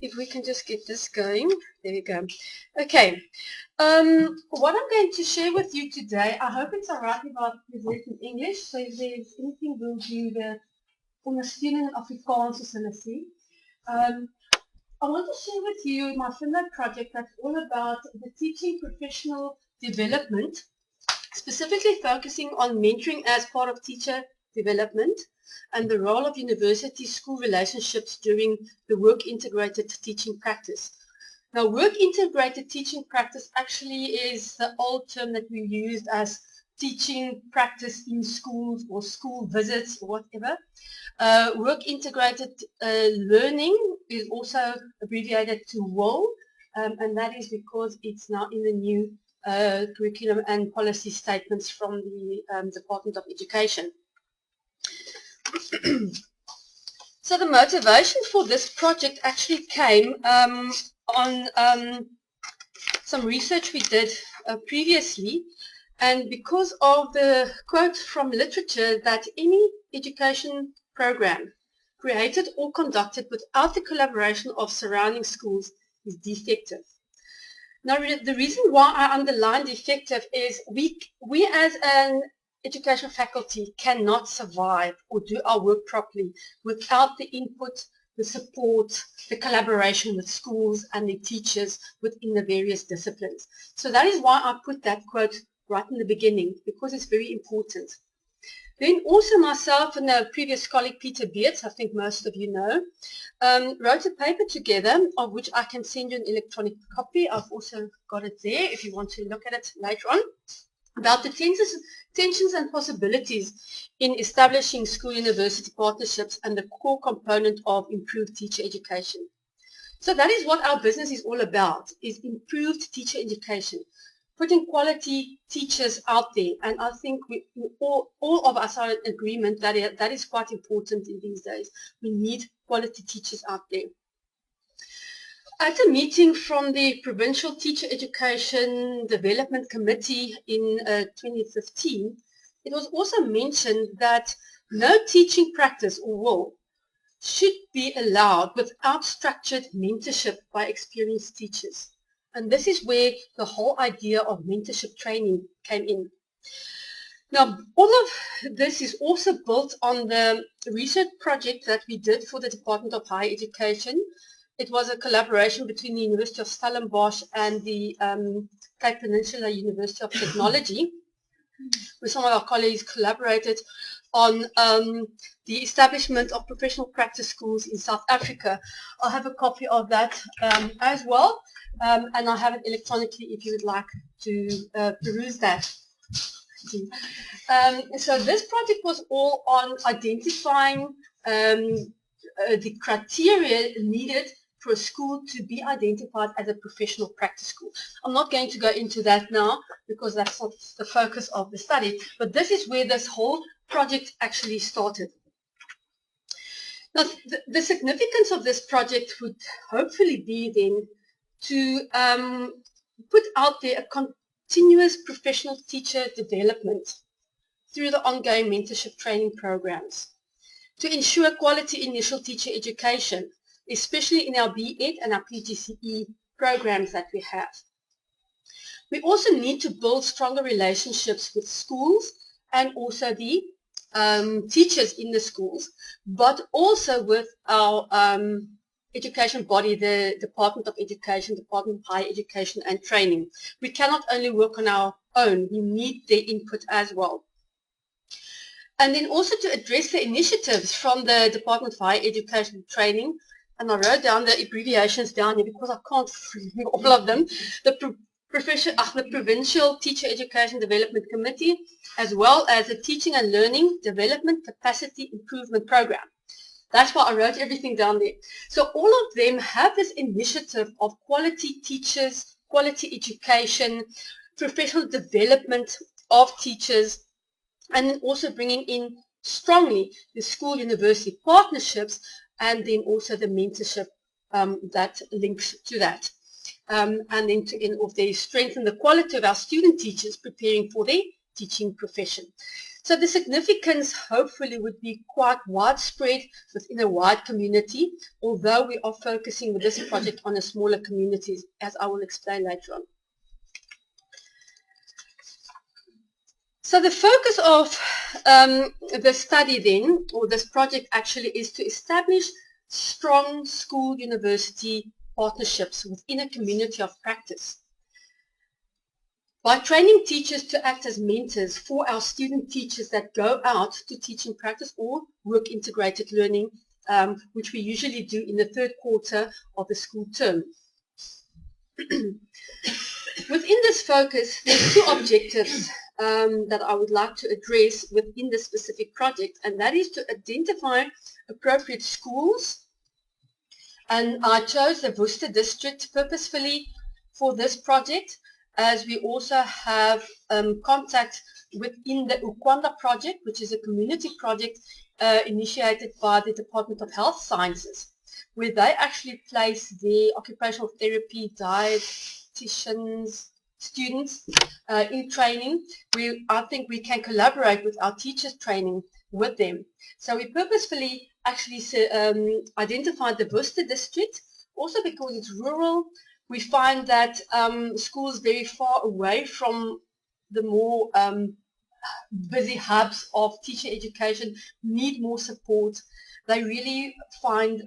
if we can just get this going. There we go. Okay. What I'm going to share with you today, I hope it's all right if I present in English. So if there's anything, we'll do the ondersteuning in Afrikaans as hulle sê. I want to share with you my Finland project that's all about the teaching professional development, specifically focusing on mentoring as part of teacher development and the role of university-school relationships during the work-integrated teaching practice. Now, work-integrated teaching practice actually is the old term that we used as teaching practice in schools or school visits or whatever. Work-integrated learning is also abbreviated to WIL, and that is because it's now in the new curriculum and policy statements from the Department of Education. So the motivation for this project actually came on some research we did previously, and because of the quote from literature that any education program created or conducted without the collaboration of surrounding schools is defective. Now, the reason why I underline defective is we as an education faculty cannot survive or do our work properly without the input, the support, the collaboration with schools and the teachers within the various disciplines. So that is why I put that quote right in the beginning, because it's very important. Then also myself and a previous colleague, Peter Beerts, I think most of you know, wrote a paper together of which I can send you an electronic copy. I've also got it there if you want to look at it later on, about the tensions and possibilities in establishing school-university partnerships and the core component of improved teacher education. So that is what our business is all about, is improved teacher education, putting quality teachers out there. And I think all of us are in agreement that that is quite important in these days. We need quality teachers out there. At a meeting from the Provincial Teacher Education Development Committee in 2015, it was also mentioned that no teaching practice or role should be allowed without structured mentorship by experienced teachers. And this is where the whole idea of mentorship training came in. Now, all of this is also built on the research project that we did for the Department of Higher Education. It was a collaboration between the University of Stellenbosch and the Cape Peninsula University of Technology, where some of our colleagues collaborated on the establishment of professional practice schools in South Africa. I'll have a copy of that as well, and I'll have it electronically if you would like to peruse that. So this project was all on identifying the criteria needed for a school to be identified as a professional practice school. I'm not going to go into that now because that's not the focus of the study, but this is where this whole project actually started. Now, the significance of this project would hopefully be then to put out there a continuous professional teacher development through the ongoing mentorship training programs, to ensure quality initial teacher education, especially in our B.Ed and our PGCE programs that we have. We also need to build stronger relationships with schools and also the teachers in the schools, but also with our education body, the Department of Education, Department of Higher Education and Training. We cannot only work on our own, we need their input as well. And then also to address the initiatives from the Department of Higher Education and Training, and I wrote down the abbreviations down here because I can't remember all of them, the Provincial Teacher Education Development Committee, as well as the Teaching and Learning Development Capacity Improvement Program. That's why I wrote everything down there. So all of them have this initiative of quality teachers, quality education, professional development of teachers, and then also bringing in strongly the school-university partnerships, and then also the mentorship that links to that. And then to they strengthen the quality of our student teachers preparing for their teaching profession. So the significance hopefully would be quite widespread within a wide community, although we are focusing with this project on a smaller communities, as I will explain later on. So the focus of the study then, or this project actually, is to establish strong school-university partnerships within a community of practice. By training teachers to act as mentors for our student teachers that go out to teach in practice or work integrated learning, which we usually do in the third quarter of the school term. Within this focus, there's two objectives that I would like to address within this specific project, and that is to identify appropriate schools. And I chose the Worcester district purposefully for this project, as we also have contact within the Auxin project, which is a community project initiated by the Department of Health Sciences, where they actually place the occupational therapy dietitians students in training. I think we can collaborate with our teachers training with them. So we purposefully actually identified the Worcester district, also because it's rural. We find that schools very far away from the more busy hubs of teacher education need more support. They really find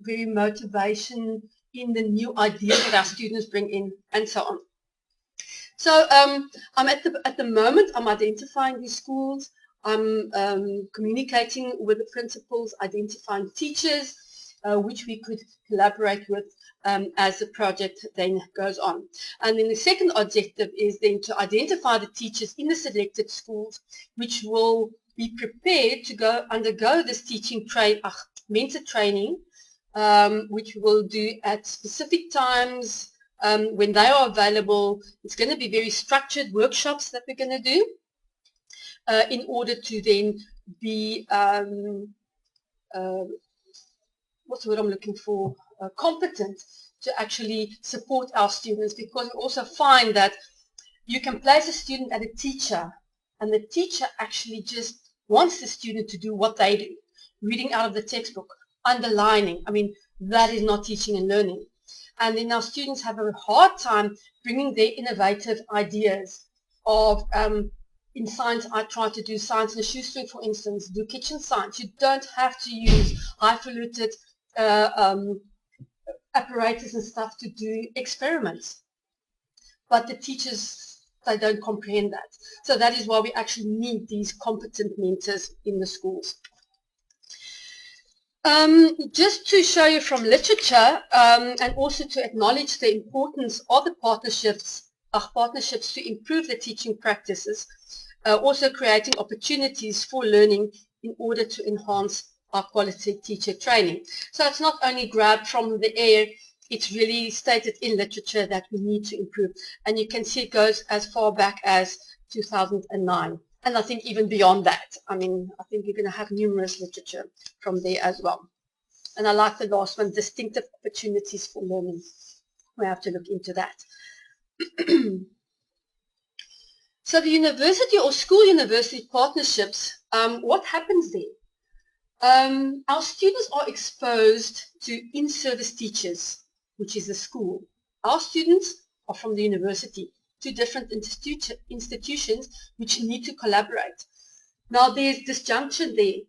very motivation in the new ideas that our students bring in, and so on. So I'm at the moment, I'm identifying these schools. I'm communicating with the principals, identifying teachers, which we could collaborate with as the project then goes on. And then the second objective is then to identify the teachers in the selected schools, which will be prepared to undergo this mentor training, which we'll do at specific times when they are available. It's going to be very structured workshops that we're going to do in order to then be what's the word I'm looking for? Competent to actually support our students, because we also find that you can place a student at a teacher, and the teacher actually just wants the student to do what they do, reading out of the textbook, underlining. I mean, that is not teaching and learning. And then our students have a hard time bringing their innovative ideas of, in science, I try to do science in a shoestring, for instance, do kitchen science. You don't have to use highfalutin apparatus and stuff to do experiments. But the teachers, they don't comprehend that. So that is why we actually need these competent mentors in the schools. Just to show you from literature and also to acknowledge the importance of the partnerships to improve the teaching practices, also creating opportunities for learning in order to enhance our quality teacher training. So it's not only grabbed from the air, it's really stated in literature that we need to improve. And you can see it goes as far back as 2009. And I think even beyond that. I mean, I think you're going to have numerous literature from there as well. And I like the last one, distinctive opportunities for learning. We have to look into that. So the university or school-university partnerships, what happens there? Our students are exposed to in-service teachers, which is the school. Our students are from the university, two different institutions which need to collaborate. Now there's disjunction there.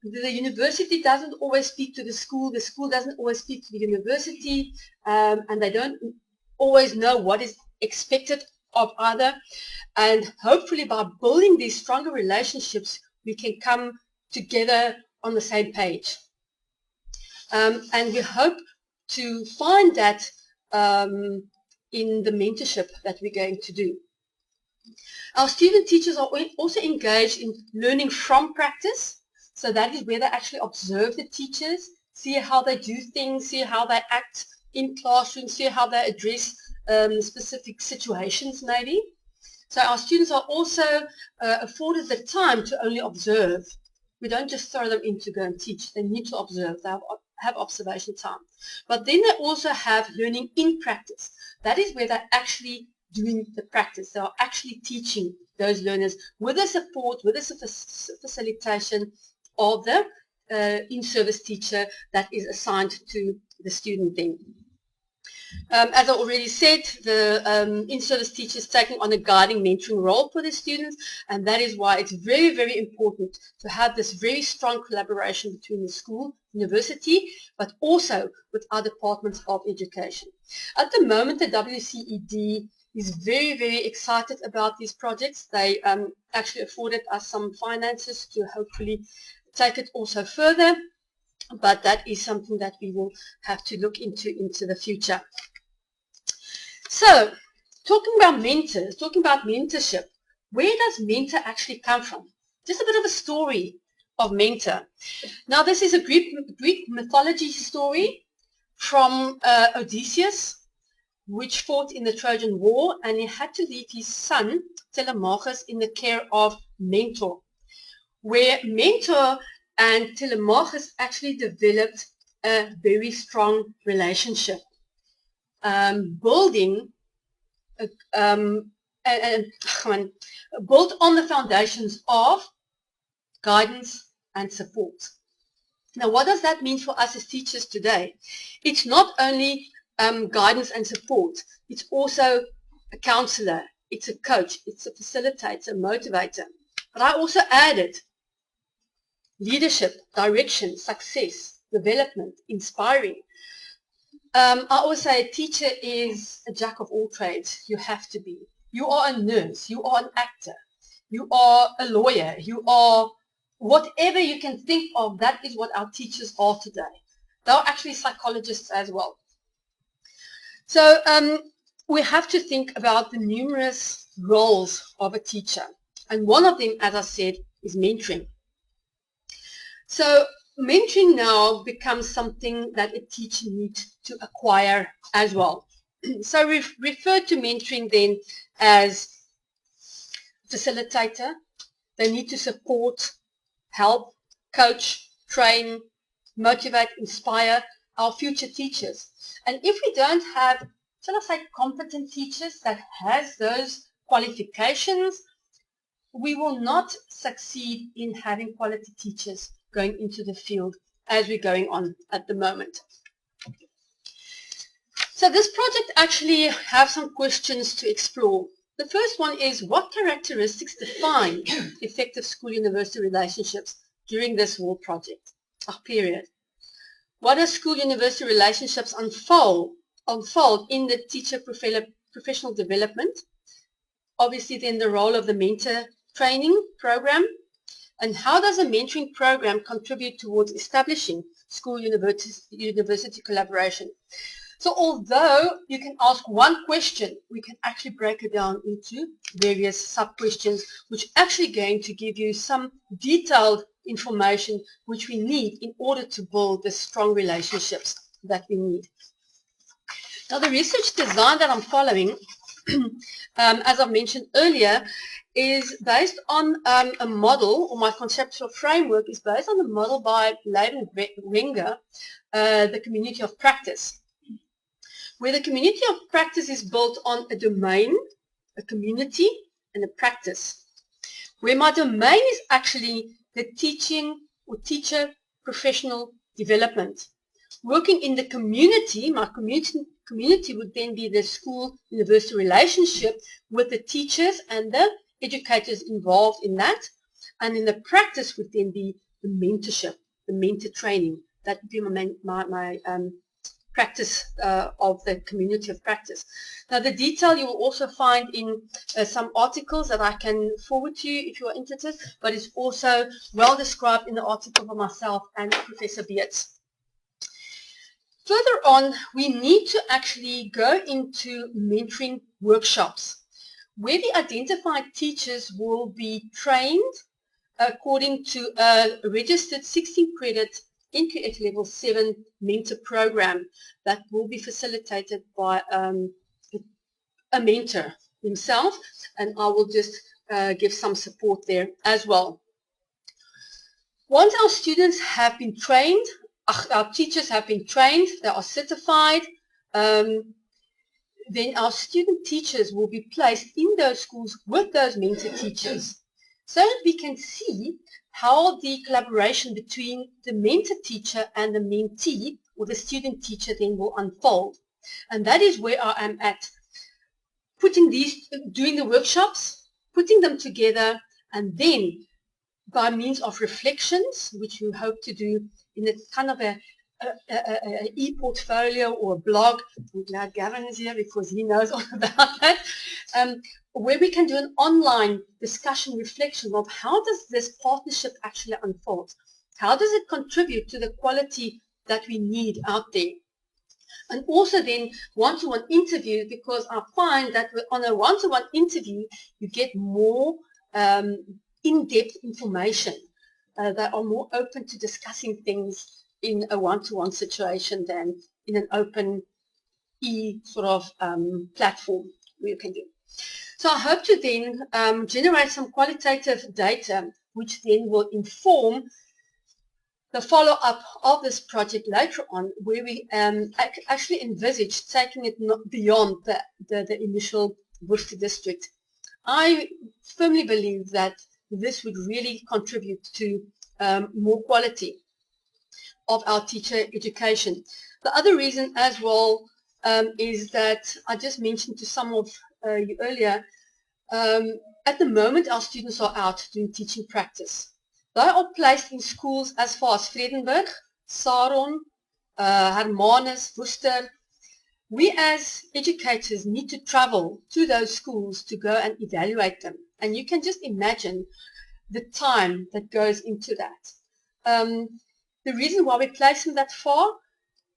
The university doesn't always speak to the school doesn't always speak to the university, and they don't always know what is expected of either. And hopefully by building these stronger relationships, we can come together on the same page. And we hope to find that in the mentorship that we're going to do. Our student teachers are also engaged in learning from practice. So that is where they actually observe the teachers, see how they do things, see how they act in classrooms, see how they address specific situations maybe. So our students are also afforded the time to only observe. We don't just throw them in to go and teach. They need to observe. They have observation time. But then they also have learning in practice. That is where they actually doing the practice. They are actually teaching those learners with the support, with the facilitation of the in-service teacher that is assigned to the student then. As I already said, the in-service teacher is taking on a guiding, mentoring role for the students, and that is why it's very, very important to have this very strong collaboration between the school, university, but also with our departments of education. At the moment, the WCED is very, very excited about these projects. They actually afforded us some finances to hopefully take it also further, but that is something that we will have to look into the future. So, talking about mentors, talking about mentorship, where does mentor actually come from? Just a bit of a story of mentor. Now, this is a Greek mythology story from Odysseus, which fought in the Trojan War, and he had to leave his son, Telemachus, in the care of Mentor, where Mentor and Telemachus actually developed a very strong relationship, built on the foundations of guidance and support. Now, what does that mean for us as teachers today? It's not only guidance and support, it's also a counselor, it's a coach, it's a facilitator, a motivator. But I also added leadership, direction, success, development, inspiring. I always say a teacher is a jack of all trades. You have to be. You are a nurse, you are an actor, you are a lawyer, you are whatever you can think of. That is what our teachers are today. They are actually psychologists as well. So we have to think about the numerous roles of a teacher. And one of them, as I said, is mentoring. So mentoring now becomes something that a teacher needs to acquire as well. So we've referred to mentoring then as facilitator. They need to support, help, coach, train, motivate, inspire our future teachers. And if we don't have, shall I say, competent teachers that has those qualifications, we will not succeed in having quality teachers going into the field as we're going on at the moment. So this project actually have some questions to explore. The first one is, what characteristics define effective school-university relationships during this whole project period? What does school-university relationships unfold in the teacher professional development? Obviously then the role of the mentor training program, and how does a mentoring program contribute towards establishing school-university collaboration? So although you can ask one question, we can actually break it down into various sub-questions, which are actually going to give you some detailed information which we need in order to build the strong relationships that we need. Now the research design that I'm following, as I've mentioned earlier, is based on a model, or my conceptual framework is based on a model by Leiden Wenger, the community of practice, where the community of practice is built on a domain, a community, and a practice, where my domain is actually the teaching or teacher professional development. Working in the community, my community would then be the school-university relationship with the teachers and the educators involved in that, and in the practice would then be the mentorship, the mentor training. That would be my practice of the community of practice. Now the detail you will also find in some articles that I can forward to you if you are interested, but it's also well described in the article by myself and Professor Beetz. Further on, we need to actually go into mentoring workshops, where the identified teachers will be trained according to a registered 16-credit NQF Level 7 mentor program that will be facilitated by a mentor himself, and I will just give some support there as well. Once our students have been trained, our teachers have been trained, they are certified, then our student teachers will be placed in those schools with those mentor teachers so that we can see how the collaboration between the mentor teacher and the mentee or the student teacher then will unfold. And that is where I am at. Doing the workshops, putting them together, and then by means of reflections, which we hope to do in a kind of a e-portfolio or a blog. I'm glad Gavin is here because he knows all about that, where we can do an online discussion reflection of how does this partnership actually unfold? How does it contribute to the quality that we need out there? And also then one-to-one interview, because I find that on a one-to-one interview you get more in-depth information that are more open to discussing things in a one-to-one situation than in an open sort of platform where you can do. So I hope to then generate some qualitative data which then will inform the follow-up of this project later on, where we actually envisage taking it beyond the initial Worcester district. I firmly believe that this would really contribute to more quality of our teacher education. The other reason as well is that I just mentioned to some of you earlier, at the moment our students are out doing teaching practice. They are placed in schools as far as Vredenburg, Saron, Hermanus, Worcester. We as educators need to travel to those schools to go and evaluate them. And you can just imagine the time that goes into that. The reason why we place them that far,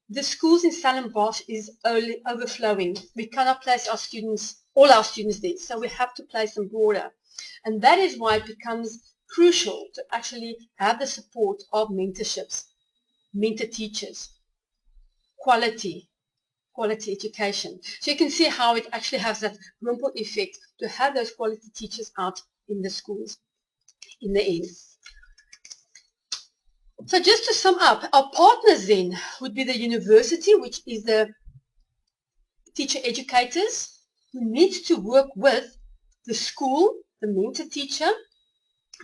the schools in Stellenbosch is only overflowing. We cannot place our students, all our students there, so we have to place them broader. And that is why it becomes crucial to actually have the support of mentorships, mentor teachers, quality education. So you can see how it actually has that ripple effect to have those quality teachers out in the schools in the end. So just to sum up, our partners then would be the university, which is the teacher educators who need to work with the school, the mentor teacher.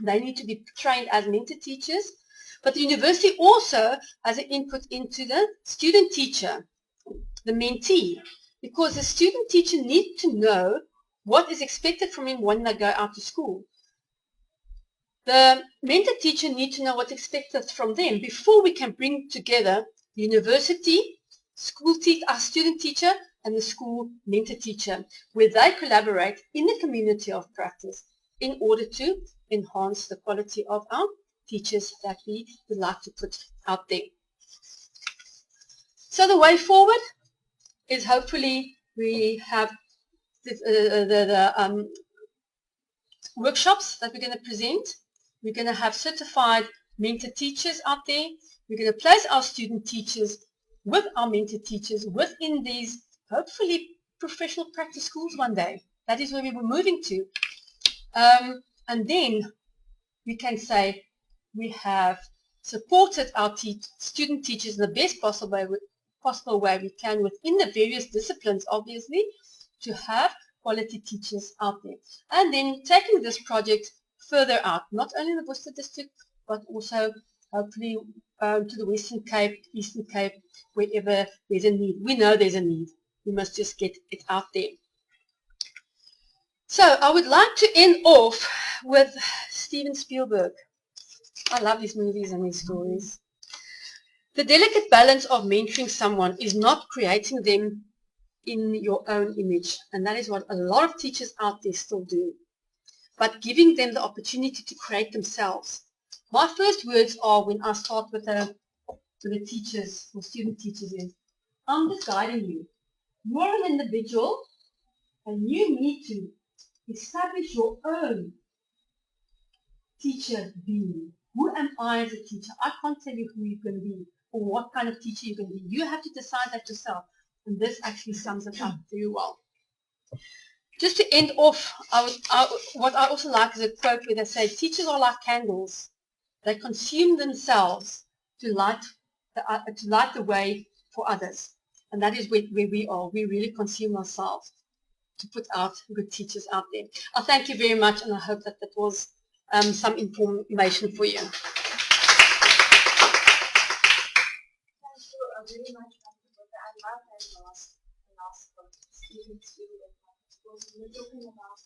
They need to be trained as mentor teachers, but the university also has an input into the student teacher, the mentee, because the student teacher needs to know what is expected from him when they go out to school. The mentor teacher needs to know what's expected from them before we can bring together the university, our student teacher, and the school mentor teacher, where they collaborate in the community of practice in order to enhance the quality of our teachers that we would like to put out there. So the way forward is hopefully we have the workshops that we're going to present. We're going to have certified mentor teachers out there. We're going to place our student teachers with our mentor teachers within these hopefully professional practice schools one day. That is where we were moving to. And then we can say we have supported our student teachers in the best possible way we can within the various disciplines, obviously, to have quality teachers out there. And then taking this project further out, not only in the Worcester district, but also hopefully to the Western Cape, Eastern Cape, wherever there's a need. We know there's a need. We must just get it out there. So I would like to end off with Steven Spielberg. I love his movies and his stories. The delicate balance of mentoring someone is not creating them in your own image, and that is what a lot of teachers out there still do, but giving them the opportunity to create themselves. My first words are when I start with the teachers or student teachers is, I'm just guiding you. You're an individual and you need to establish your own teacher being. Who am I as a teacher? I can't tell you who you're going to be or what kind of teacher you're going to be. You have to decide that yourself. And this actually sums it up very well. Just to end off, what I also like is a quote where they say, teachers are like candles. They consume themselves to light the way for others. And that is where we are. We really consume ourselves to put out good teachers out there. I thank you very much, and I hope that that was some information for you. Thank you very much. I love that last one. Students, we were talking about